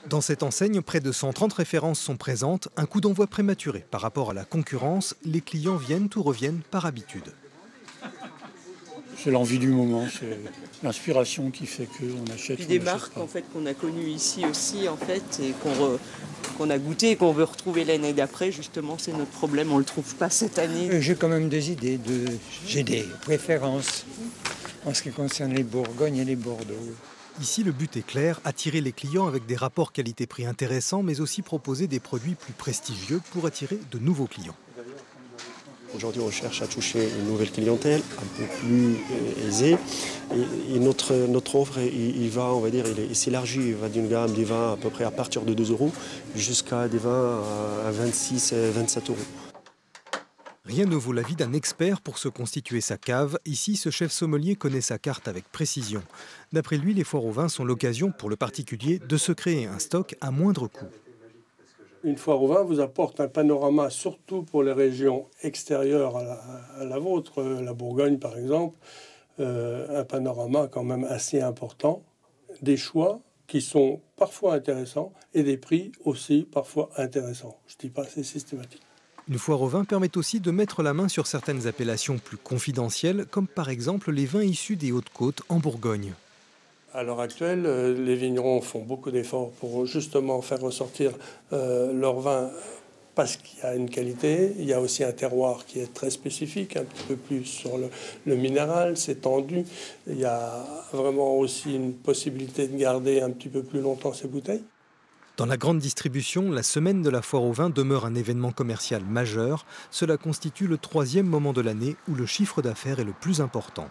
Dans cette enseigne, près de 130 références sont présentes, un coup d'envoi prématuré. Par rapport à la concurrence, les clients viennent ou reviennent par habitude. C'est l'envie du moment, c'est l'inspiration qui fait qu'on achète. Puis des marques en fait, qu'on a connues ici aussi en fait, et qu'on a goûté et qu'on veut retrouver l'année d'après. Justement, c'est notre problème, on ne le trouve pas cette année. J'ai quand même des idées, j'ai des préférences en ce qui concerne les Bourgognes et les Bordeaux. Ici, le but est clair, attirer les clients avec des rapports qualité-prix intéressants, mais aussi proposer des produits plus prestigieux pour attirer de nouveaux clients. Aujourd'hui, on cherche à toucher une nouvelle clientèle, un peu plus aisée. Et notre offre, il s'élargit. Il va d'une gamme des vins à peu près à partir de 2 € jusqu'à des vins à 26 et 27 €. Rien ne vaut l'avis d'un expert pour se constituer sa cave. Ici, ce chef sommelier connaît sa carte avec précision. D'après lui, les foires aux vins sont l'occasion pour le particulier de se créer un stock à moindre coût. Une foire au vin vous apporte un panorama, surtout pour les régions extérieures à la vôtre, la Bourgogne par exemple, un panorama quand même assez important, des choix qui sont parfois intéressants et des prix aussi parfois intéressants. Je ne dis pas c'est systématique. Une foire au vin permet aussi de mettre la main sur certaines appellations plus confidentielles, comme par exemple les vins issus des Hautes-Côtes en Bourgogne. À l'heure actuelle, les vignerons font beaucoup d'efforts pour justement faire ressortir leur vin parce qu'il y a une qualité. Il y a aussi un terroir qui est très spécifique, un petit peu plus sur le minéral, c'est tendu. Il y a vraiment aussi une possibilité de garder un petit peu plus longtemps ces bouteilles. Dans la grande distribution, la semaine de la foire au vin demeure un événement commercial majeur. Cela constitue le 3e moment de l'année où le chiffre d'affaires est le plus important.